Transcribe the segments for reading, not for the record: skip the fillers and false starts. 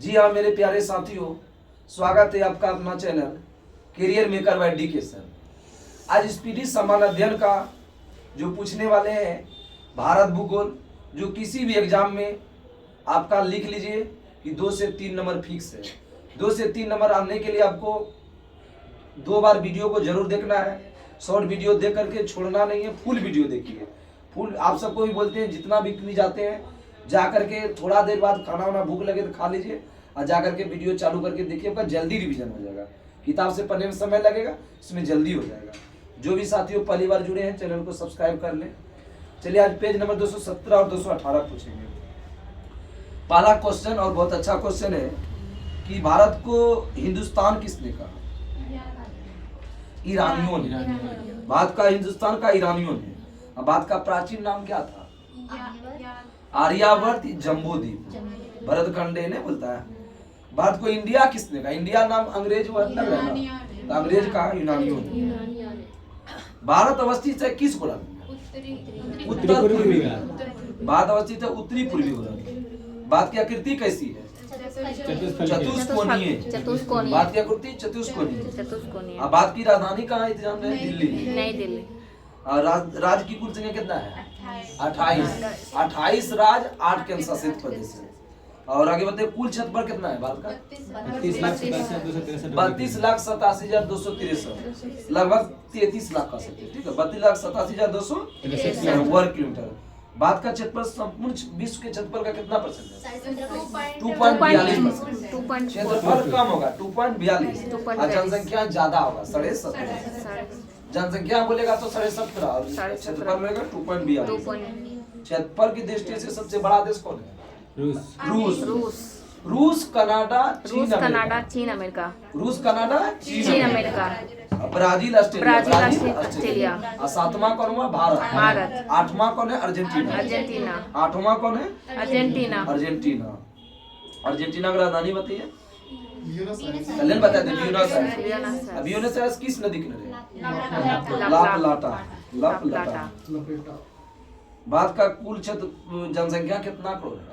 जी हाँ मेरे प्यारे साथियों, स्वागत है आपका अपना channel career maker by DK sir. आज स्पीडी समान अध्ययन का जो पूछने वाले हैं भारत भूगोल, जो किसी भी एग्जाम में आपका लिख लीजिए कि 2 से 3 नंबर फिक्स है। 2 से 3 नंबर आने के लिए आपको 2 बार वीडियो को जरूर देखना है। शॉर्ट वीडियो देख करके छोड़ना नहीं है, फुल वीडियो देखिए। फुल आप सबको भी बोलते हैं, जितना भी जाते हैं जा करके थोड़ा देर बाद खाना वाना भूख लगे तो खा लीजिए और जा करके वीडियो चालू करके देखिए, आपका जल्दी रिवीजन हो जाएगा। किताब से पढ़ने में समय लगेगा, इसमें जल्दी हो जाएगा। जो भी साथियों पहली बार जुड़े हैं चैनल को सब्सक्राइब कर लें। चलिए आज पेज नंबर 217 और 218 पूछेंगे। पहला क्वेश्चन और बहुत अच्छा क्वेश्चन है कि भारत को हिंदुस्तान किसने कहा? ईरानियों ने। भारत का हिंदुस्तान का ईरानियों ने। अब भारत का प्राचीन नाम क्या था? आर्यावर्त जम्बूद्वीप। भरतखंडे ने बोलता है। भारत को इंडिया किसने कहा? इंडिया नाम अंग्रेज लग रहा है तो अंग्रेज कहा यूनानियों ने। भारत अवस्थित है किस गोलार्ध में? उत्तर पूर्वी। भारत अवस्थित है उत्तरी पूर्वी गोलार्ध में। भारत की आकृति कैसी है? चतुष्कोणीय। भारत की आकृति चतुष्कोणीय। भारत की राजधानी कहाँ है? दिल्ली। नई दिल्ली। राज्य की कुल संख्या कितना है? 28 राज्य, 8 केंद्र शासित प्रदेश है। और आगे बताइए कुल क्षेत्रफल कितना है भारत का? 32,87,263, लगभग 33 लाख का क्षेत्र। ठीक है, 32,87,263 वर्ग किलोमीटर। भारत का क्षेत्रफल संपूर्ण विश्व के क्षेत्रफल का कितना परसेंट है? 2.42%। क्षेत्रफल कम होगा 2.42, और जनसंख्या ज्यादा होगा 17.5। जनसंख्या बोलेगा तो 17.5 और क्षेत्रफल बोलेगा 2.42। क्षेत्रफल की दृष्टि से सबसे बड़ा देश कौन है? रूस, कनाडा, चीन, अमेरिका। रूस, कनाडा, चीन, अमेरिका। Brazil, Australia. और 7वां कौन हुआ? भारत। 8वां कौन है? अर्जेंटीना। 8वां कौन है? अर्जेंटीना। अर्जेंटीना की राजधानी बताइए। कल्याण बता दे। ब्यूनस आयर्स किस नदी किनारे? ला प्लाटा। भारत का कुल क्षेत्र जनसंख्या कितना करोड़ है?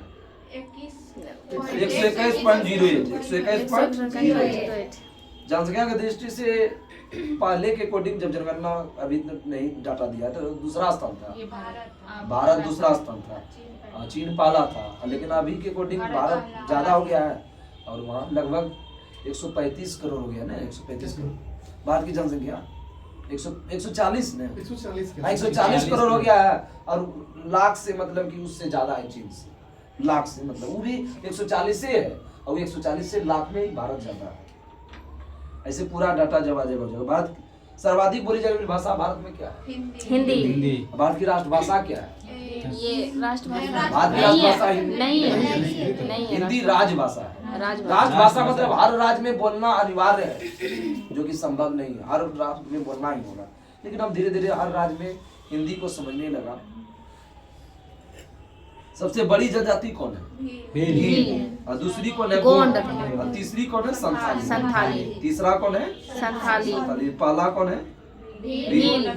121.08। जनसंख्या की दृष्टि से पहले के अकॉर्डिंग जब जनगणना अभी नहीं डाटा दिया तो दूसरा स्थान था। भारत दूसरा स्थान था, चीन पहला था। लेकिन अभी के अकॉर्डिंग भारत ज्यादा हो गया है और वहाँ लगभग 135 करोड़ हो गया ना। 135 करोड़ भारत की जनसंख्या 140 ने 140 करोड़ हो गया है। और लाख से मतलब कि उससे ज्यादा है चीन से। लाख से मतलब वो भी 140 से है और 140 से लाख में ही भारत ज्यादा है। ऐसे पूरा डाटा जब आ जाएगा। भारत सर्वाधिक बोली जाने वाली भाषा भारत में क्या है? हिंदी। भारत की राष्ट्रभाषा क्या है? ये राष्ट्रभाषा भारत की राष्ट्रभाषा नहीं है। हिंदी राजभाषा है। राजभाषा मतलब हर राज्य में बोलना अनिवार्य है, जो कि संभव नहीं है। हर राज्य में बोलना ही होगा, लेकिन अब धीरे धीरे हर राज्य में हिंदी को समझने लगा। सबसे बड़ी जनजाति कौन है? भील। और दूसरी कौन है? गोंड। और तीसरी कौन है? संथाली। तीसरा कौन है? संथाली। पहला कौन है? भील,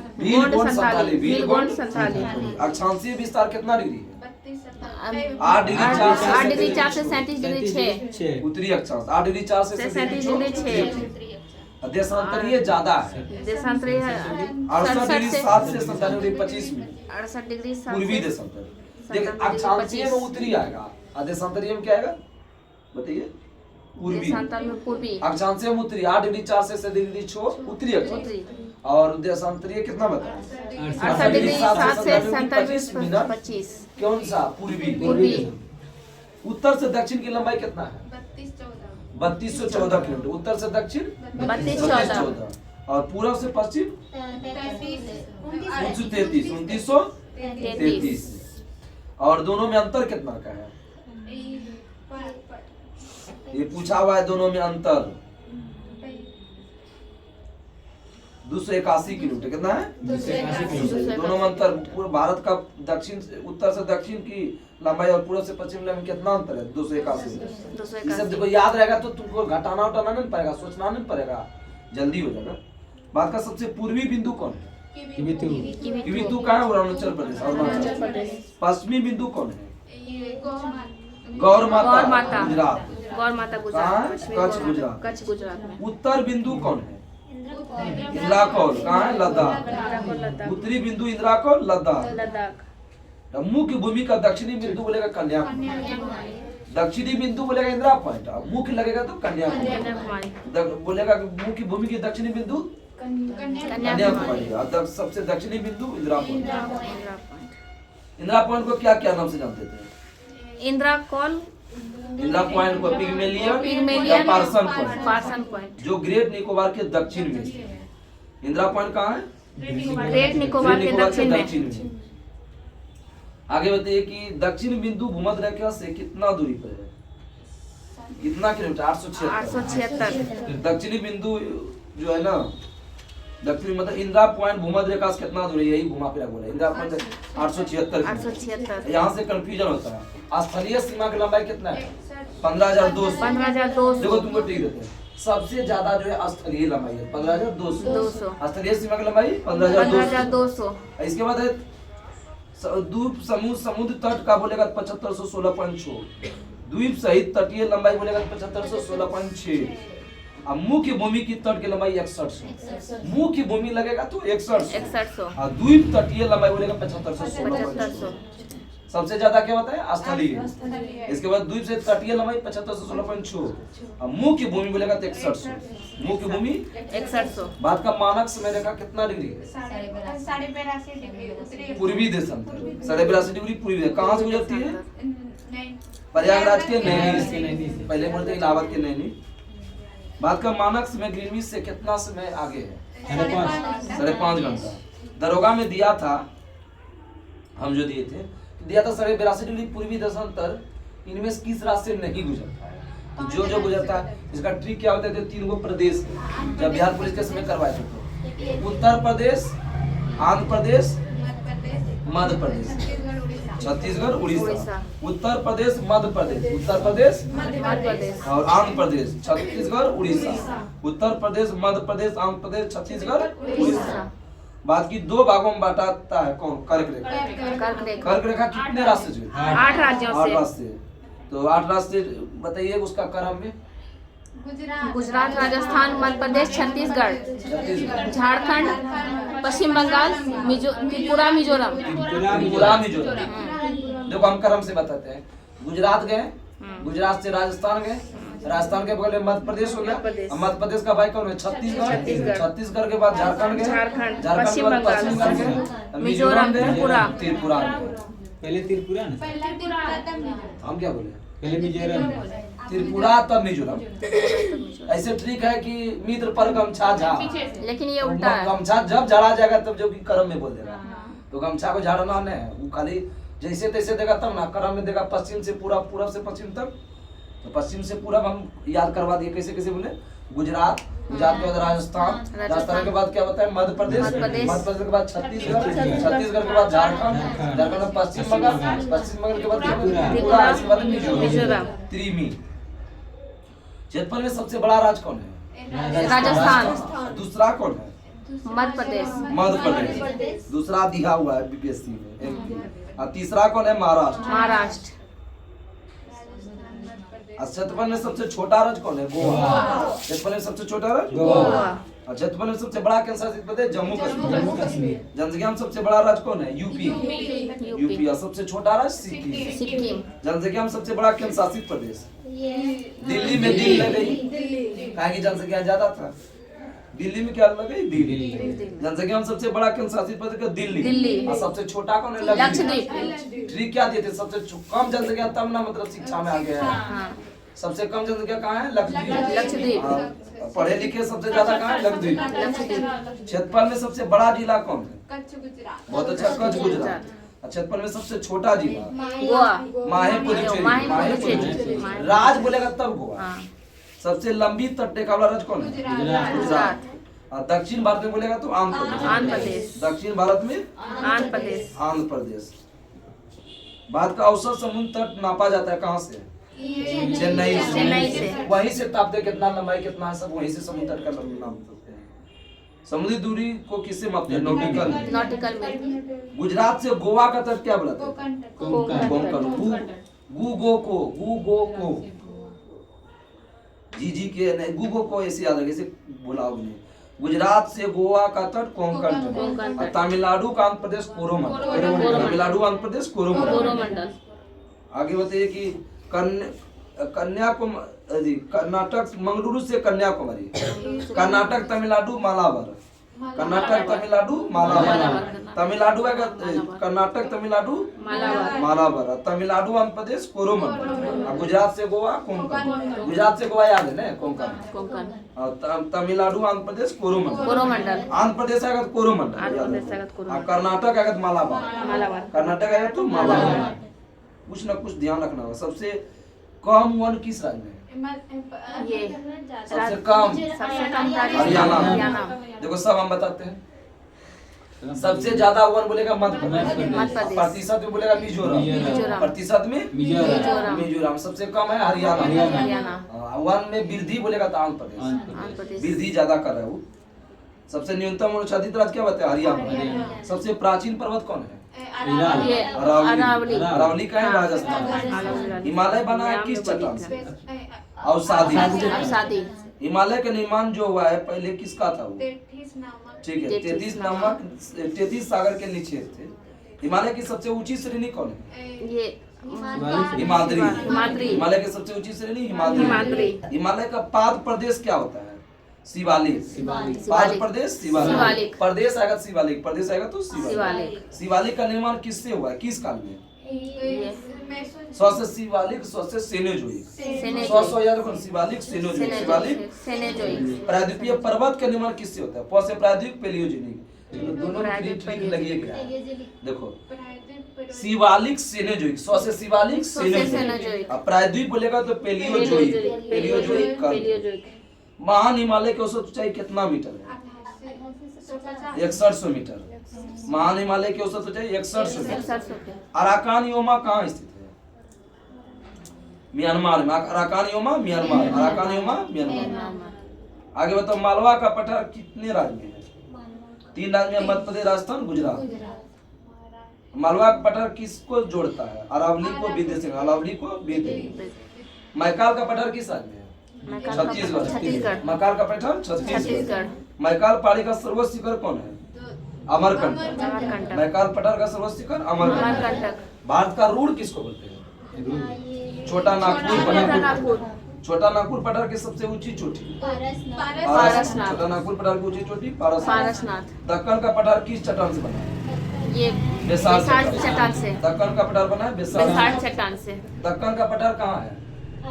गोंड, संथाली। अक्षांशीय विस्तार कितना डिग्री है? 8 डिग्री 4 से 37 डिग्री 6। उत्तरी अक्षांश 8 डिग्री 4 से 37 डिग्री 6। देशांतरीय ज्यादा है। देशांतरीय 68 डिग्री 7 से 97 डिग्री 25 मिनट। 68 डिग्री पूर्वी देशांतर। देखिए अक्षांशीय में उत्तरी आएगा और देशांतरीय में क्या आएगा बताइए? पूर्वी। अक्षांशीय में उत्तरी 8 डिग्री 4 से 37 डिग्री 6 उत्तरी अक्षांश। और देशांतरीय कितना बताया? 68 डिग्री 7 से 25 मिनट। कौन सा? पूर्वी। उत्तर से दक्षिण की लंबाई कितना है? 3214 किलोमीटर। उत्तर से दक्षिण 3214। और पूर्व से पश्चिम 2933। और दोनों में अंतर कितना का है? ये पूछा हुआ है, दोनों में अंतर 281 किलोमीटर। कितना है? 281। दोनों में अंतर। पूरे भारत का दक्षिण उत्तर से दक्षिण की लंबाई और पूर्व से पश्चिम में कितना अंतर है? 281। ये सब देखो याद रहेगा तो तुमको घटाना उठाना नहीं पड़ेगा, सोचना नहीं पड़ेगा, जल्दी हो जाएगा। भारत का सबसे पूर्वी बिंदु कौन है? किवितु कहाँ है? अरुणाचल प्रदेश। पश्चिमी बिंदु कौन है? गौर माता गुजरात। गौर माता कहाँ गुजरात है? पश्चिमी कच्छ, गौर गुजरात। माता कच्छ गुजरात में। उत्तर बिंदु कौन है? इंद्राकोल। कहाँ है? लद्दाख। इंद्राकोल लद्दाख। उत्तरी बिंदु इंद्राकोल, लद्दाख। लद्दाख। मुख्य भूमि का दक्षिणी बिंदु बोलेगा कन्याकुमारी। दक्षिणी बिंदु बोलेगा इंदिरा पॉइंट, मुख्य लगेगा तो कन्याकुमारी। कन्याकुमारी। बोलेगा मुख्य भूमि की दक्षिणी बिंदु कन्याकुमारी, और सबसे दक्षिणी बिंदु Indira point. Indira point. Indira point को क्या क्या नाम से जानते थे? इंद्राकोल, इंदिरा पॉइंट को पिग्मेलियन या Pygmalion, Parson point, Parson point. जो ग्रेट निकोबार के दक्षिण में है। इंदिरा पॉइंट कहाँ है? ग्रेट निकोबार के दक्षिण में। में। आगे बताइए कि दक्षिण बिंदु भूमध्य रेखा से कितना दूरी पर है? कितना किलोमीटर? 876। दक्षिणी बिंदु जो है ना, दक्षिणी मतलब इंदिरा पॉइंट भूमध्य रेखा से कितना दूरी है? यही घुमा फिरा बोला। इंदिरा पॉइंट 876। 876। यहाँ से कंफ्यूजन होता है। स्थलीय सीमा की लंबाई कितना है? 15,200। 15,200। देखो तुमको ठीक देते हैं। सबसे ज्यादा जो है स्थलीय लंबाई है 15,200। स्थलीय सीमा की लंबाई 15,200। इसके बाद है द्वीप समूह समुद्र तट का बोलेगा 7516.6। द्वीप सहित तटीय लंबाई बोलेगा 7516.6। अब मुख्य भूमि की तट की लंबाई 6100। मुख्य भूमि लगेगा तो 6100। और द्वीप तटीय लंबाई बोलेगा 7516। सबसे ज्यादा क्या होता है? स्थलीय। इसके बाद द्वीप से तटीय लंबाई 7516.6 और मुख्य भूमि बोलेगा तो 6100। मुख्य भूमि 6100। भारत का मानक समय रेखा कितना डिग्री है? 82.5 डिग्री पूर्वी देशांतर 82.5 डिग्री पूर्वी। कहाँ से गुजरती है? प्रयागराज के नैनी से। पहले बोलते इलाहाबाद के नैनी। भारत का मानक समय ग्रीनविच से कितना समय आगे है? 5.5 घंटा। दरोगा में दिया था, हम जो दिए थे, दिया था 82.5 डिग्री पूर्वी देशांतर। इनमें से किस राज्य से नहीं गुजरता है? तो जो गुजरता है इसका ट्रिक क्या होता है? तो 3 गो प्रदेश जब बिहार पुलिस के समय करवाए थे तो उत्तर प्रदेश, आंध्र प्रदेश, मध्य प्रदेश, छत्तीसगढ़, उड़ीसा। उत्तर प्रदेश, मध्य प्रदेश, उत्तर प्रदेश और आंध्र प्रदेश, छत्तीसगढ़, उड़ीसा। उत्तर प्रदेश, मध्य प्रदेश, आंध्र प्रदेश, छत्तीसगढ़, उड़ीसा। बात की 2 भागों में बांटता है कौन? कर्क रेखा। कर्क रेखा कितने राष्ट्र से? 8 राज्यों 8 राज्य से। तो 8 राज्य से बताइए उसका क्रम में। गुजरात, राजस्थान, मध्य प्रदेश, छत्तीसगढ़, झारखंड, पश्चिम बंगाल, त्रिपुरा, मिजोरम। देखो हम क्रम से बताते हैं। गुजरात गए, गुजरात से राजस्थान गए, राजस्थान के बगल में मध्य प्रदेश हो गया। मध्य प्रदेश का भाई कौन है? छत्तीसगढ़। छत्तीसगढ़ के बाद झारखंड गए, झारखंड के बाद पश्चिम बंगाल गए, मिजोरम गए, त्रिपुरा। पहले त्रिपुरा ना? हम क्या बोले? पहले मिजोरम। त्रिपुरा तब मिजोरम। ऐसे ट्रिक है कि मित्र पर गमछा झा, लेकिन ये उल्टा है। गमछा जब झाड़ा जाएगा तब जो कि कर्म में बोल देगा। तो गमछा को झाड़ना नहीं है, वो खाली जैसे तैसे देगा तब ना। कर्म में देगा पश्चिम से पूरा, पूरब से पश्चिम तक। तो पश्चिम से पूरब हम याद करवा दिए कैसे कैसे बोले। गुजरात, गुजरात के बाद राजस्थान, राजस्थान के बाद क्या होता है? मध्य प्रदेश, मध्य प्रदेश के बाद छत्तीसगढ़, छत्तीसगढ़ के बाद झारखंड, झारखंड में पश्चिम बंगाल, पश्चिम बंगाल के बाद त्रिपुरा, इसके बाद मिजोरम, त्रिमी। क्षेत्रफल में सबसे बड़ा राज्य कौन है? राजस्थान। दूसरा कौन है? मध्य प्रदेश। मध्य प्रदेश। दूसरा दिया हुआ है बीपीएससी में, एमपी। और तीसरा कौन है? महाराष्ट्र। क्षेत्रफल में सबसे छोटा राज्य कौन है? गोवा। क्षेत्रफल में सबसे छोटा राज्य गोवा। और क्षेत्रफल में सबसे बड़ा केंद्र शासित प्रदेश जम्मू कश्मीर। जनसंख्या में सबसे बड़ा राज्य कौन है? यूपी। और सबसे छोटा राज्य सिक्किम। जनसंख्या में सबसे बड़ा केंद्र शासित प्रदेश दिल्ली में दिल लग गई, कहा कि जनसंख्या ज्यादा था। दिल्ली में क्या लग गई? दिल्ली। जनसंख्या में सबसे बड़ा केंद्र शासित प्रदेश दिल्ली। और सबसे छोटा कौन है? लक्षद्वीप। ट्रिक क्या दिए थे? सबसे कम जनसंख्या तब ना मतलब शिक्षा में आ गया है। सबसे कम जनसंख्या कहाँ है? लक्षद्वीप। पढ़े लिखे सबसे ज्यादा कहाँ है? लक्षद्वीप। क्षेत्रफल में सबसे बड़ा जिला कौन है? बहुत अच्छा, कच्छ, गुजरात। क्षेत्रफल में सबसे छोटा जिला गोवा। माहे पुडुचेरी। राज बोलेगा तब गोवा। सबसे लंबी तट रेखा वाला राज्य कौन है? गुजरात। और दक्षिण भारत में बोलेगा तो आंध्र प्रदेश। दक्षिण भारत में आंध्र प्रदेश। भारत का औसत समुद्र तट नापा जाता है कहाँ से? चेन्नई से। वहीं से तापते कितना लंबाई कितना है, सब वहीं से समुद्र तट का नाम सकते हैं। समुद्री दूरी को किससे मापते हैं? नॉटिकल में। गुजरात से गोवा का तट क्या बोलते हैं? कोंकण। गु गो को जी के नहीं, गूगो को ऐसे याद रखे, ऐसे बोला आपने। गुजरात से गोवा का तट कोंकण कोंकण तट, और तट। तमिलनाडु का आंध्र प्रदेश कोरोमंडल, कोरोमंडल। तमिलनाडु आंध्र प्रदेश कोरोमंडल। कोरोमंडल। आगे बताइए कि कन्याकुमारी, कर्नाटक मंगलुरु से कन्याकुमारी, कर्नाटक तमिलनाडु मालाबार, कर्नाटक तमिलनाडु मालाबार, तमिलनाडु है कर्नाटक तमिलनाडु मालाबार। मालाबार, तमिलनाडु आंध्र प्रदेश कोरोमंडल, और गुजरात से गोवा कोंकण, गुजरात से गोवा याद है ना कोंकण, कोंकण। और तमिलनाडु आंध्र प्रदेश कोरोमंडल, कोरोमंडल। आंध्र प्रदेश आएगा तो कोरोमंडल, आंध्र प्रदेश आएगा तो कोरोमंडल। और कर्नाटक आएगा तो मालाबार, मालाबार। कर्नाटक आएगा तो मालाबार। कुछ ना कुछ ध्यान रखना होगा। सबसे कम वन किस राज्य में है? ये सबसे कम सबसे कम राज्य हरियाणा। हरियाणा। देखो सब हम बताते हैं। सबसे ज्यादा वन बोलेगा मध्य प्रदेश, मध्य प्रदेश। प्रतिशत में बोलेगा मिजोरम, मिजोरम। प्रतिशत में मिजोरम। मिजोरम। सबसे कम है हरियाणा। हरियाणा। वन में वृद्धि बोलेगा तो आंध्र प्रदेश, आंध्र प्रदेश। वृद्धि ज्यादा कर रहा है वो। सबसे न्यूनतम और आच्छादित राज्य क्या बताया? हरियाणा। सबसे प्राचीन पर्वत कौन है? ये अरावली। अरावली। अरावली का है राजस्थान। अरावली। हिमालय बना है किस चट्टान से? अवसादी। अवसादी। हिमालय का निर्माण जो हुआ है पहले किसका था वो? ठीक है, 33 नामक 33 सागर के नीचे थे। हिमालय की सबसे ऊंची श्रेणी कौन है? ये हिमाद्री। हिमाद्री। हिमालय की सबसे ऊंची श्रेणी हिमाद्री। हिमाद्री। हिमालय का पाद प्रदेश क्या होता है? शिवालिक। शिवालिक। पाद प्रदेश शिवालिक। शिवालिक। प्रदेश आएगा तो शिवालिक, प्रदेश आएगा तो शिवालिक। शिवालिक। शिवालिक का निर्माण किससे हुआ है, किस काल में? ये स्व से शिवालिक, स्व से सेनेजोइक। सेनेजोइक। स्व याद रखो, शिवालिक सेनेजोइक। शिवालिक सेनेजोइक। प्रायद्वीपीय पर्वत का निर्माण किससे होता है? प से प्रायद्वीप, पेलियोजेनिक। तो दोनों प्रायद्वीप, ठीक लगिए क्या है? पेलियोजेनिक। देखो शिवालिक सेनेजोइक, स्व से शिवालिक स्व से सेनेजोइक। सेनेजोइक। अब प्रायद्वीप बोलेगा तो पेलियोजोइक। पेलियोजोइक काल। पेलियोजोइक। महान हिमालय की औसत ऊंचाई कितना मीटर है? 6100 मीटर। महान हिमालय की औसत ऊंचाई 6100 मीटर। 6100। अराकान योमा कहाँ स्थित है? म्यांमार में। Arakan Yoma Myanmar, Arakan Yoma Myanmar. आगे बताओ, मालवा का पठार कितने राज्य में है? 3 राज्य में, मध्य प्रदेश, राजस्थान, गुजरात। मालवा का पठार किसको जोड़ता है? अरावली को विदेश, अरावली को विदेश। मैकाल का पठार किस राज्य में है? छत्तीसगढ़। छत्तीसगढ़। मैकाल का पठार छत्तीसगढ़। छत्तीसगढ़। मैकाल पहाड़ी का सर्वोच्च शिखर कौन है? अमरकंटक। अमरकंटक। मैकाल पठार का सर्वोच्च शिखर अमरकंटक। अमरकंटक। भारत का रूढ़ किसको बोलते हैं? छोटा नागपुर छोटा पठार। नागपुर। छोटा नागपुर पठार की सबसे ऊंची चोटी? पारसनाथ। छोटा नागपुर पठार की ऊंची चोटी पारसनाथ। पारसनाथ। दक्कन का पठार किस चट्टान से बना है? ये बेसाल्ट बेसाल्ट चट्टान से। दक्कन का पठार बना है बेसाल्ट बेसाल्ट। चट्टान से। दक्कन का पठार कहाँ है?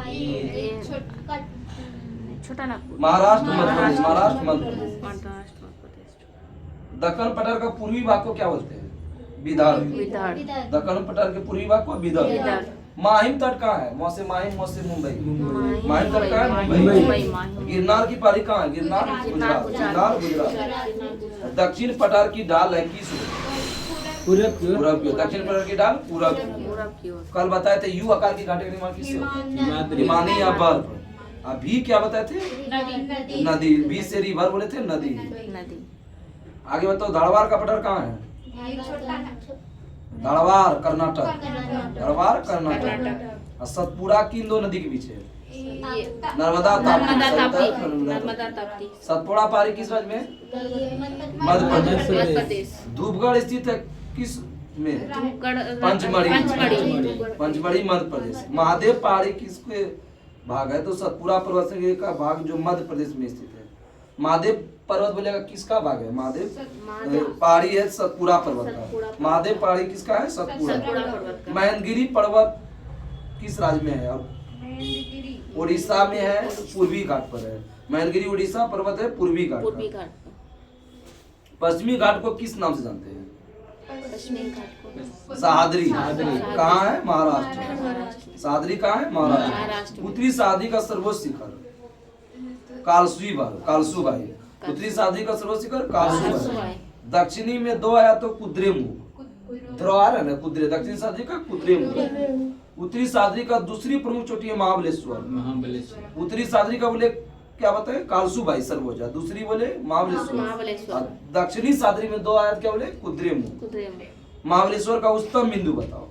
ये छोटा नागपुर। महाराष्ट्र, मध्य प्रदेश। महाराष्ट्र, मध्य प्रदेश। महाराष्ट्र, मध्य प्रदेश। दक्कन पठार का पूर्वी भाग को क्या बोलते हैं? विदर्भ। विदर्भ। दक्कन पठार के पूर्वी भाग को विदर्भ। विदर्भ। माहिम तट कहाँ है? मौ से माहिम, मौ से मुंबई। माहिम तट कहाँ है? मुंबई। मुंबई। गिरनार की पहाड़ी कहाँ है? गिरनार गुजरात। गिरनार गुजरात। दक्षिण पठार की ढाल है किस ओर? पूरब की ओर। पूरब की ओर। दक्षिण पठार की ढाल पूरब की ओर। पूरब की ओर। कल बताए थे यू आकार की घाटी का निर्माण किससे होता है? हिमाद्री। हिमानी या बर्फ। अभी क्या बताए थे? नदी। बी से रिवर बोले थे, नदी। नदी। आगे बताओ, धारवाड़ का पठार कहाँ है? धारवाड़ कर्नाटक। धारवाड़ कर्नाटक। और सतपुड़ा किन दो नदी के बीच है? ये नर्मदा ताप्ती। नर्मदा ताप्ती। नर्मदा नर्मदा ताप्ती। सतपुड़ा पहाड़ी किस राज्य में? मध्य प्रदेश। मध्य प्रदेश। धूपगढ़ स्थित है किस में? पंचमढ़ी। पंचमढ़ी। पंचमढ़ी मध्य प्रदेश। महादेव पहाड़ी किसके भाग है? तो सतपुड़ा पर्वत श्रृंगी का भाग जो मध्य प्रदेश में स्थित है। महादेव पर्वत बोलेगा किसका भाग है? महादेव पहाड़ी है सतपुड़ा पर्वत का। महादेव पहाड़ी किसका है? सतपुड़ा। सतपुड़ा पर्वत का। महेंद्रगिरी पर्वत किस राज्य में है? और उड़ीसा में है, पूर्वी घाट पर है। महेंद्रगिरी उड़ीसा पर्वत है, पूर्वी घाट पूर्वी पर। घाट पर। पश्चिमी घाट को किस नाम से जानते हैं? पश्चिमी घाट को सह्याद्री। सह्याद्री। कहाँ है? महाराष्ट्र। महाराष्ट्र। सह्याद्री कहाँ है? महाराष्ट्र। महाराष्ट्र। उत्तरी सह्याद्री का सर्वोच्च शिखर कालसूभाई। उत्तरी सह्याद्री का सर्वोच्च शिखर कालसूभाई। कालसूभाई। दक्षिणी में 2 आया तो कुद्रेमुख। द्वार है ना कुद्रे। दक्षिणी सह्याद्री का कुद्रेमुख। उत्तरी सह्याद्री का दूसरी प्रमुख चोटी है महाबलेश्वर। महाबलेश्वर। उत्तरी सह्याद्री का बोले क्या बताए? कालसूभाई सर्वोजा। दूसरी बोले महाबलेश्वर। महाबलेश्वर। और दक्षिणी सह्याद्री में 2 आया क्या बोले? कुद्रेमुख। कुद्रेमुख। महाबलेश्वर का उच्चतम बिंदु बताओ।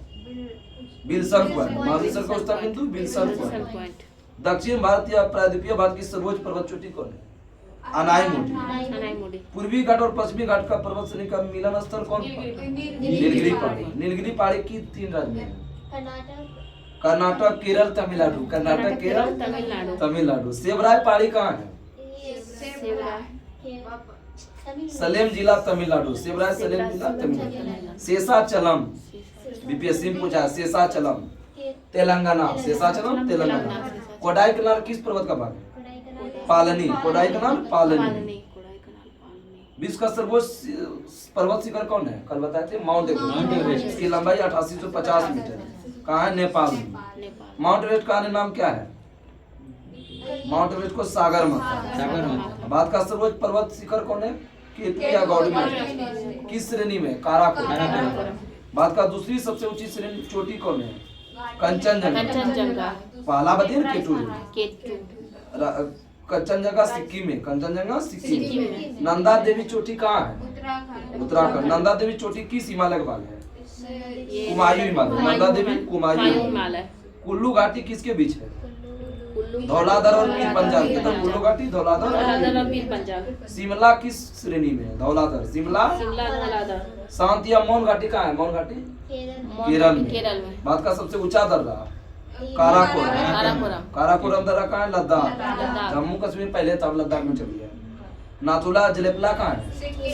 Bilson point. महाबलेश्वर का उच्चतम बिंदु बिल्सन विल्सन पॉइंट। पॉइंट। दक्षिण भारत या प्रायद्वीपीय भारत की सर्वोच्च पर्वत चोटी कौन है? अनाईमुडी। अनाईमुडी। पूर्वी घाट और पश्चिमी घाट का पर्वत श्रेणी का मिलन स्थल कौन था? नीलगिरी पहाड़ी। नीलगिरी पहाड़ी की 3 राज्य में है। कर्नाटक, केरल, तमिलनाडु। कर्नाटक, केरल, तमिलनाडु। तमिलनाडु। सेवराय पहाड़ी कहाँ है? सलेम जिला, तमिलनाडु। सेवराय सलेम जिला, तमिलनाडु। शेषाचलम, बीपीएससी में पूछा है, शेषाचलम तेलंगाना। शेषाचलम तेलंगाना। कोडाईकनाल किस पर्वत का भाग है? पालनी। कोडाईकनाल, पालनी। विश्व का सर्वोच्च पर्वत शिखर कौन है? कल बताए थे माउंट एवरेस्ट। इसकी लंबाई 8850 मीटर है। कहाँ है? नेपाल में। माउंट एवरेस्ट का अन्य नाम क्या है? माउंट एवरेस्ट को सागर माता। भारत का सर्वोच्च पर्वत शिखर कौन है? केतु या गौड़ी में? किस श्रेणी में? काराकोरम। भारत का दूसरी सबसे ऊंची श्रेणी चोटी कौन है? कंचनजंगा। पहला बदिन केटू। कंचनजंगा सिक्किम में। कंचनजंगा सिक्किम में। नंदा देवी चोटी कहाँ है? उत्तराखंड। नंदा देवी चोटी किस हिमालय का भाग है? कुमायूं हिमालय। नंदा देवी कुमायूं हिमालय। कुल्लू घाटी किसके बीच है? धौलाधर और पीर पंजाल। किधर? कुल्लू घाटी, धौलाधर और पीर पंजाल। शिमला किस श्रेणी में है? धौलाधर। शिमला, धौलाधर। शांति या मौन घाटी कहाँ है? मौन घाटी केरल में। भारत का सबसे ऊंचा दर्रा काराकोरम। काराकोरम दर्रा कहाँ है? लद्दाख। जम्मू कश्मीर पहले तब लद्दाख में चली है। नाथुला जलेपला कहाँ है?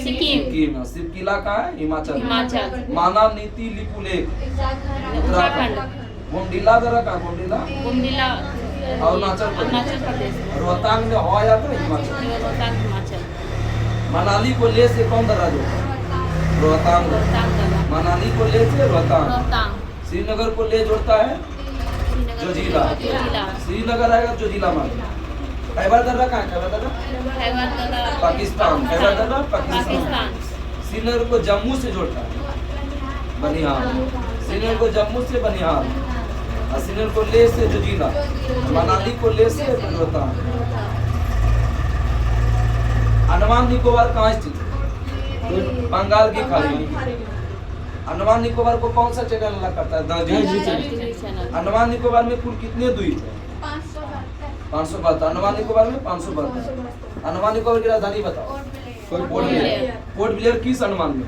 सिक्किम। सिपकिला कहाँ है? हिमाचल। माना नीति लिपुलेख उत्तराखंड। बोमडिला दर्रा कहाँ? बोमडिला अरुणाचल प्रदेश। रोहतांग में हो या तो हिमाचल। मनाली को ले से कौन दर्रा जोड़ता है? रोहतांग। मनाली को ले से रोहतांग। श्रीनगर को ले जोड़ता है जोजिला। श्रीनगर आएगा जोजिला मान। खैबर दर्रा कहाँ है? खैबर दर्रा पाकिस्तान। खैबर दर्रा पाकिस्तान। श्रीनगर को जम्मू से जोड़ता है बनिहाल। श्रीनगर को जम्मू से बनिहाल। श्रीनगर को ले से जोजिला। मनाली को ले से रोहतांग। अंडमान निकोबार कहाँ स्थित है? बंगाल की खाड़ी। अंडमान निकोबार को कौन सा चैनल अलग करता है? अंडमान निकोबार में कुल कितने द्वीप है? 572। अंडमान निकोबार में 572। अंडमान निकोबार की राजधानी बताओ। पोर्ट ब्लेयर किस अंडमान में?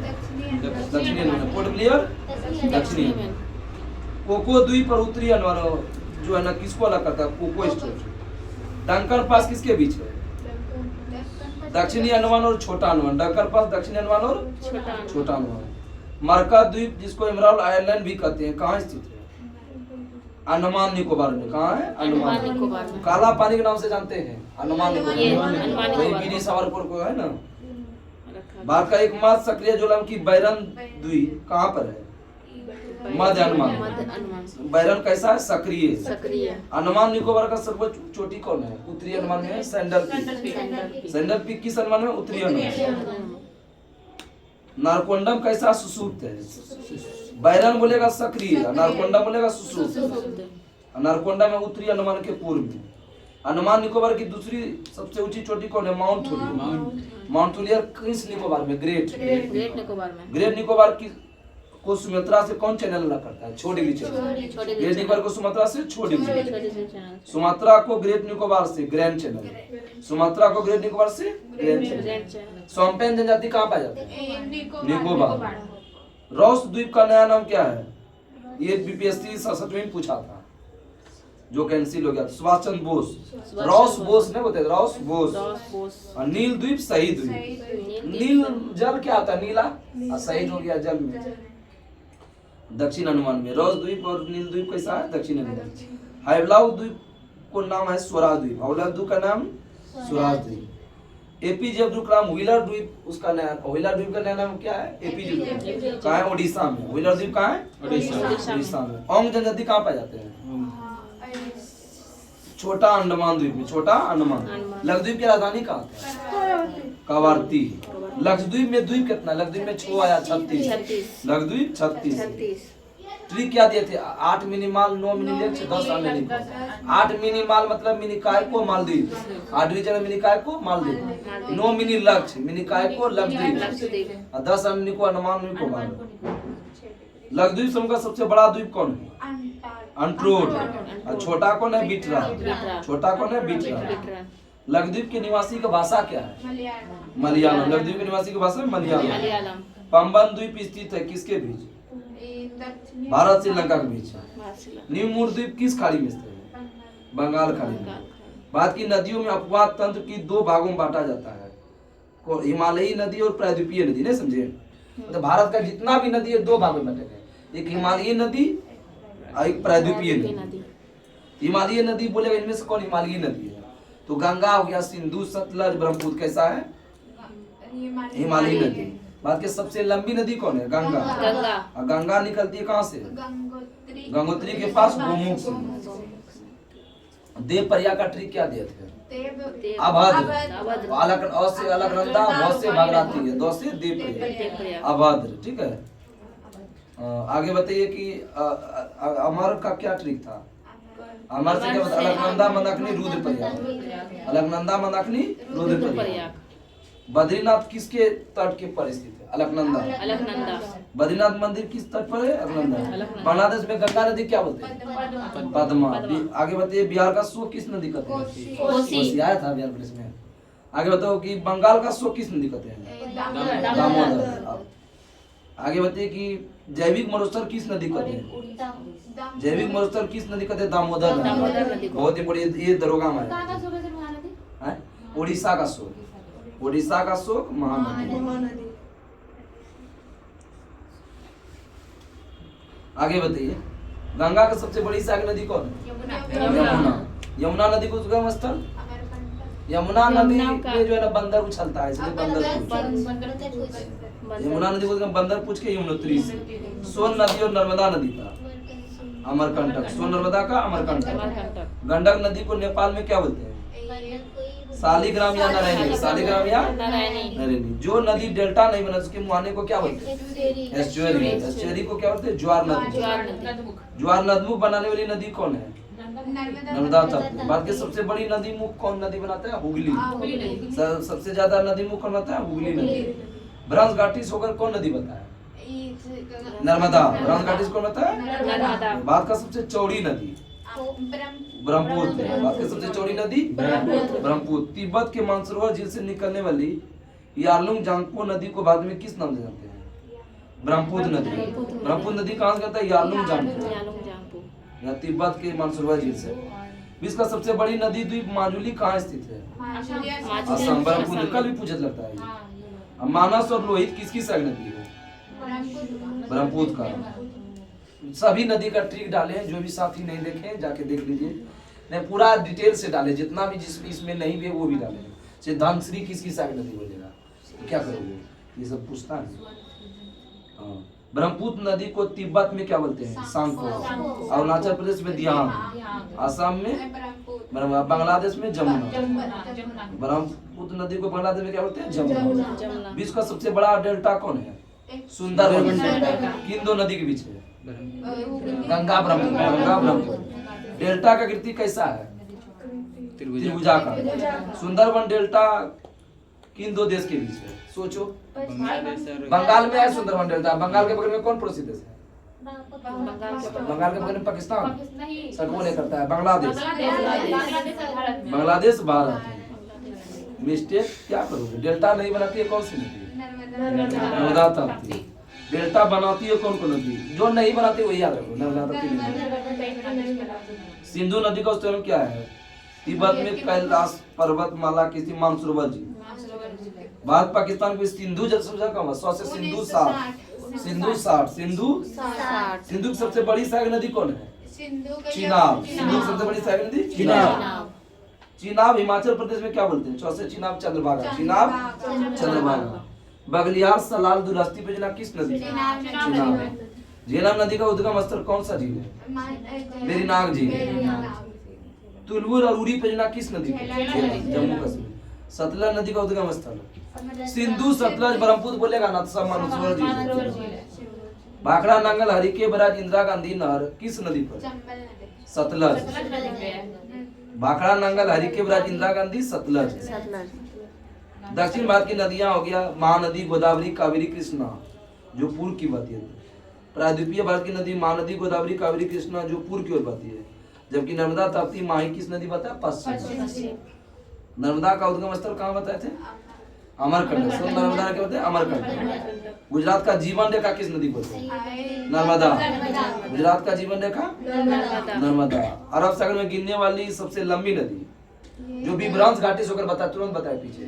दक्षिणी अंडमान। पोर्ट ब्लेयर दक्षिणी। कोको द्वीप और उत्तरी अंडमान जो है ना किसको अलग करता है? Cocoa straight. डंकन पास किसके बीच है? दक्षिणी अंडमान और छोटा अंडमान। डंकन पास दक्षिणी अंडमान और छोटा अंडमान। मरका द्वीप जिसको एमराल्ड आइलैंड भी कहते हैं कहाँ स्थित है? अंडमान निकोबार में। कहाँ है? अंडमान निकोबार। काला पानी के नाम से जानते हैं अंडमान निकोबार। वही वीर सावरकर को है ना। भारत का एकमात्र सक्रिय ज्वालामुखी बैरन द्वीप कहाँ पर है? मध्य अंडमान। बैरन कैसा है? सक्रिय। अंडमान निकोबार का सर्वोच्च चोटी कौन है? उत्तरी अंडमान में है सैंडल पीक। सैंडल पीक किस अंडमान में? उत्तरी अंडमान। नारकोंडम कैसा? सुसुप्त है। बैरन बोलेगा सक्रिय, नारकोंडम बोलेगा सुसुप्त। नारकोंडम में उत्तरी अंडमान के पूर्व में। अंडमान निकोबार की दूसरी सबसे ऊंची चोटी कौन है? माउंट हुलियर। माउंट हुलियर किस निकोबार में? ग्रेट निकोबार में। ग्रेट निकोबार की को सुमात्रा से कौन चैनल अलग करता है? 6 डिग्री चैनल। ग्रेट निकोबार को सुमात्रा से 6 डिग्री। सुमात्रा को ग्रेट निकोबार से ग्रैंड चैनल। सुमात्रा को ग्रेट निकोबार से ग्रैंड चैनल। सोम्पेन जनजाति कहाँ पाई जाती है? निकोबार। रॉस द्वीप का नया नाम क्या है? ये बीपीएससी 67 में पूछा था जो कैंसिल हो गया। सुभाष चंद्र बोस। रॉस बोस ने बताया। रॉस बोस। और नील द्वीप सही द्वीप। नील जल क्या होता है? नीला। शहीद हो गया जल में। दक्षिण अंडमान में रॉस द्वीप और नील द्वीप कैसा है? दक्षिण अंडमान। हाइवलाव द्वीप को नाम है स्वराज द्वीप। हाइवलाव द्वीप का नाम स्वराज द्वीप। एपीजे अब्दुल कलाम व्हीलर द्वीप उसका नया व्हीलर द्वीप का नया नाम क्या है? एपीजे द्वीप। कहाँ है? ओडिशा में। व्हीलर द्वीप कहाँ है? ओडिशा में। ओंग जनजाति कहाँ पाए जाते हैं? छोटा अंडमान द्वीप में। छोटा अंडमान। लक्षद्वीप की राजधानी कहाँ है? कवारती। लक्षद्वीप में द्वीप कितना? लक्षद्वीप में 6 आया 36। लक्षद्वीप 36। ट्रिक क्या दिए थे? 8 मिनी माल, 9 मिनी लेक्स, 10 अन्य। 8 मिनी माल मतलब मिनी काय को मालदीव। 8वीं जगह मिनी काय को मालदीव। 9 मिनी लक्ष्य, मिनी काय को लक्षद्वीप। और 10 अन्य को अंडमान निकोबार। लक्षद्वीप समूह का सबसे बड़ा द्वीप कौन है? अंट्रोड। और छोटा कौन है? बिटरा। छोटा कौन है? बिटरा। लक्षद्वीप के निवासी का भाषा क्या है? मलयालम। लक्षद्वीप के निवासी की भाषा मलयालम। पंबन द्वीप स्थित है किसके बीच? भारत श्रीलंका के बीच। न्यू मूर द्वीप किस खाड़ी में स्थित है? बंगाल खाड़ी में। भारत की नदियों में अपवाद तंत्र की दो भागों में बांटा जाता है, हिमालयी नदी और प्रायद्वीपीय नदी। नहीं समझे? तो भारत का जितना भी नदी है दो भागों में बटे गए, एक हिमालयी नदी और एक प्रायद्वीपीय नदी। हिमालयी नदी बोलेगा इनमें से कौन हिमालयी नदी है? तो गंगा हो गया, सिंधु, सतलज, ब्रह्मपुत्र। कैसा है? हिमालयी नदी। भारत की सबसे लंबी नदी कौन है? गंगा। और गंगा निकलती है कहाँ से? गंगोत्री के पास गोमुख से। देव प्रयाग का ट्रिक क्या दिए थे? अभद्र। अलकनंदा, भौज से भागराती है, दो से देव प्रयाग, अभद्र। ठीक है। आगे बताइए कि अमर का क्या ट्रिक था? अमर से क्या बता? अलकनंदा, मंदाकिनी, रुद्र प्रयाग। अलकनंदा, मंदाकिनी, रुद्र प्रयाग। बद्रीनाथ किसके तट के पर स्थित है? अलकनंदा। बद्रीनाथ मंदिर किस तट पर है? अलकनंदा। बांग्लादेश में गंगा नदी क्या बोलते हैं? पद्मा। आगे बताइए बिहार का शोक किस नदी कहते हैं? कोसी। आया था बिहार पुलिस में। आगे बताओ कि बंगाल का शोक किस नदी कहते हैं? दामोदर। आगे बताइए कि जैविक मरुस्थल किस नदी कहते हैं? जैविक मरुस्थल किस नदी कहते हैं? दामोदर नदी। बहुत ही बड़ी, ये दरोगा में है। उड़ीसा का शोक, उड़ीसा का शोक महानदी। आगे बताइए गंगा का सबसे बड़ी सहायक नदी कौन है? यमुना। यमुना नदी को उद्गम स्थल? यमुना नदी में जो है ना बंदर उछलता है, इसलिए बंदर। यमुना नदी को उद्गम बंदर पूछ के यमुनोत्री से। सोन नदी और नर्मदा नदी का अमरकंटक। सोन नर्मदा का अमरकंटक। गंडक नदी को नेपाल में क्या बोलते हैं? शालिग्राम या नारायणी। शालिग्राम या नारायणी। जो नदी डेल्टा नहीं बना उसके मुहाने को क्या बोलते हैं? एस्चुअरी। एस्चुअरी को क्या बोलते हैं? ज्वार नदी। ज्वार नदमुख बनाने वाली नदी कौन है? नर्मदा तट। भारत की सबसे बड़ी नदी मुख कौन नदी बनाता है? हुगली। सबसे ज्यादा नदी मुख कौन बनाता है? हुगली नदी। ब्रह्म घाटी से होकर कौन नदी बनता है? नर्मदा। ब्रह्म घाटी से कौन बनता है? भारत का सबसे चौड़ी नदी ब्रह्मपुत्र। भारत की सबसे चौड़ी नदी ब्रह्मपुत्र। तिब्बत के मानसरोवर झील से निकलने वाली यारलुंग जांगपो नदी को बाद में किस नाम से जानते हैं? ब्रह्मपुत्र नदी। ब्रह्मपुत्र नदी कहाँ से कहता है? यारलुंग जांगपो। या तिब्बत के मानसरोवर झील से। विश्व का सबसे बड़ी नदी द्वीप माजुली कहाँ स्थित है? असम। ब्रह्मपुत्र कल भी पूछा लगता है। मानस और लोहित किसकी सहायक नदी है? ब्रह्मपुत्र का। सभी नदी का ट्रिक डाले हैं, जो भी साथी नहीं देखे जाके देख लीजिए। नहीं पूरा डिटेल से डाले, जितना भी जिस इसमें नहीं भी वो भी डाले। सिद्धांतश्री किसकी सहायक नदी बोलेगा? तो क्या करोगे? ये सब पूछता है। ब्रह्मपुत्र नदी को तिब्बत में क्या बोलते हैं? सांगपो। अरुणाचल प्रदेश में दियांग। असम में, बांग्लादेश में जमुना। ब्रह्मपुत्र नदी को बांग्लादेश में क्या बोलते हैं? जमुना। विश्व का सबसे बड़ा डेल्टा कौन है? सुंदरबन डेल्टा। किन दो नदी के बीच है? गंगा ब्रह्मपुत्र। गंगा ब्रह्मपुत्र। डेल्टा का आकृति कैसा है? त्रिभुजाकार। सुंदरबन डेल्टा किन दो देश के बीच है? सोचो। बंगाल में है सुंदरबन डेल्टा। बंगाल के बगल में कौन पड़ोसी देश है? बंगाल के बगल में पाकिस्तान सटवो नहीं करता है। बांग्लादेश। बांग्लादेश भारत है। मिस्टेक क्या करोगे? डेल्टा नहीं बनाती है कौन सी नदी? नर्मदा तप्ती। डेल्टा बनाती है कौन कौन नदी? जो नहीं बनाती वही याद रखो। नर्मदा तप्ती। सिंधु नदी का उच्चारण क्या है? तिब्बत में कैलाश पर्वतमाला किसी मानसरोवर जी। भारत पाकिस्तान को सिंधु जल समझा कम 100 से सिंधु 60। सिंधु 60। सिंधु की सबसे बड़ी सहायक नदी कौन है? चिनाब। सिंधु की सबसे बड़ी सहायक नदी चिनाब। चिनाब हिमाचल प्रदेश में क्या बोलते हैं? चौसे चिनाब चंद्रभागा। चिनाब चंद्रभागा। बगलियार सलाल दुरास्ती परियोजना किस नदी? चिनाब। झेलम नदी का उद्गम स्थल कौन सा झील है? वेरीनाग झील। तुलबुर और उरी परियोजना किस नदी है? जम्मू कश्मीर। सतलज नदी का उद्गम स्थल? सिंधु सतलज ब्रह्मपुत्र बोलेगा ना तो सब मानसरोवर झील। भाखड़ा नांगल हरिके बराज इंदिरा गांधी नहर किस नदी पर? सतलज। भाखड़ा नांगल हरिके बराज इंदिरा गांधी सतलज। दक्षिण भारत की नदियां हो गया महानदी गोदावरी कावेरी कृष्णा जो पूर्व की बहती है। प्रायद्वीपीय भारत की नदी महानदी, गोदावरी, कावेरी, कृष्णा जो पूर्व की ओर बहती है, जबकि नर्मदा, ताप्ती, माही किस नदी बताया? पश्चिम। नर्मदा का उद्गम स्थल कहाँ बताए थे? अमरकंटक। नर्मदा क्या बताए? अमरकंटक। गुजरात का जीवन रेखा किस नदी बोलते हैं? नर्मदा। गुजरात का जीवन रेखा नर्मदा। अरब सागर में गिरने वाली सबसे लंबी नदी जो भी ब्रांच घाटी से होकर बताया, तुरंत बताए पीछे,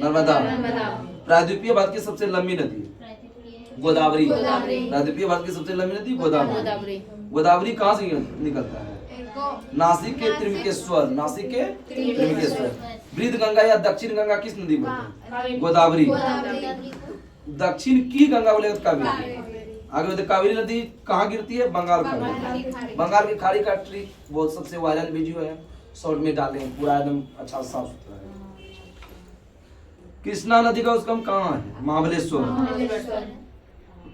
नर्मदा। प्रायद्वीपीय भारत की सबसे लंबी नदी गोदावरी। प्रायद्वीपीय भारत की सबसे लंबी नदी गोदावरी। गोदावरी कहाँ से निकलता है? नासिक के त्रिमकेश्वर। नासिक के त्रिमकेश्वर। वृद्ध गंगा या दक्षिण गंगा किस नदी बोलते हैं? गोदावरी। दक्षिण की गंगा बोले कावेरी। आगे बताते कावेरी नदी कहाँ गिरती है? बंगाल खाड़ी। बंगाल की खाड़ी का ट्रिक बहुत सबसे वायरल वीडियो है, शॉर्ट में डाले, पूरा एकदम अच्छा साफ सुथरा है। कृष्णा नदी का उद्गम कहाँ है? महाबलेश्वर।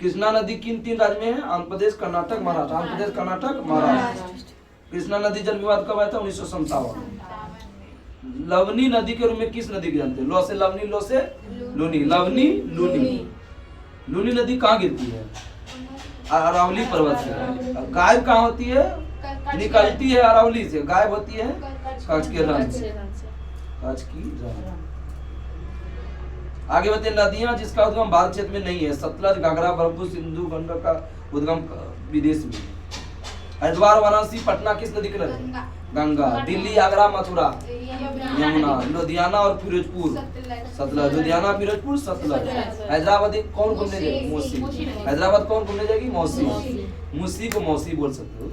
कृष्णा नदी किन 3 राज्य में है? आंध्र प्रदेश, कर्नाटक, महाराष्ट्र। आंध्र प्रदेश, कर्नाटक, महाराष्ट्र। कृष्णा नदी जल विवाद कब आया था? 1957। लवनी नदी के रूप में किस नदी को जानते हैं? लो से लवनी, लो से लूनी। लवनी, लूनी। लूनी नदी कहाँ गिरती है? अरावली पर्वत से। गायब कहाँ होती है? निकलती है अरावली से, गायब होती है कच्छ के रण से। कच्छ की रण। आगे बताइए नदियां जिसका उद्गम भारत क्षेत्र में नहीं है। सतलज, घाघरा, ब्रह्मपुत्र, सिंधु, गंगा का उद्गम विदेश में। हरिद्वार, वाराणसी, पटना किस नदी के नदी? गंगा। दिल्ली, आगरा, मथुरा, यमुना। लुधियाना और फिरोजपुर, सतलज। लुधियाना, फिरोजपुर, सतलज। हैदराबाद कौन घूमने जाएगी? मौसी। हैदराबाद कौन घूमने जाएगी? मौसी। मूसी को मौसी बोल सकते हो।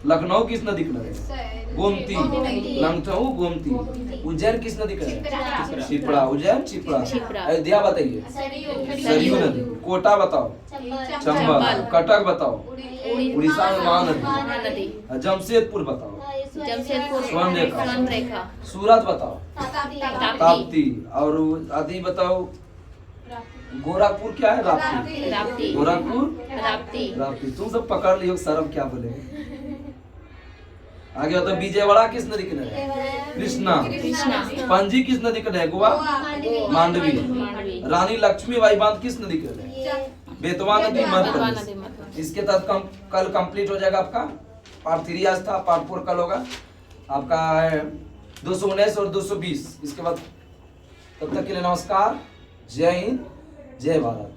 लखनऊ किस नदी किनारे? गोमती। लखनऊ गोमती। उज्जैन किस नदी किनारे? शिप्रा। उज्जैन शिप्रा। अयोध्या बताइए? सरयू नदी। कोटा बताओ? चंबल। कटक बताओ? उड़ीसा में महानदी। जमशेदपुर बताओ? स्वर्ण रेखा। सूरत बताओ? ताप्ती। और आदि बताओ? गोरखपुर क्या है? राप्ती। गोरखपुर राप्ती। तुम सब पकड़ लियो, शर्म क्या बोले। आगे बताओ विजयवाड़ा किस नदी किनारे? कृष्णा। पणजी किस नदी किनारे? गोवा, मांडवी। रानी लक्ष्मीबाई बांध किस नदी किनारे? बेतवा नदी, मध्य प्रदेश। इसके तहत कल कंप्लीट हो जाएगा आपका पार्ट 3 आज था, पार्ट 4 कल होगा आपका है 219 और 220। इसके बाद तब तक के लिए नमस्कार, जय हिंद, जय भारत।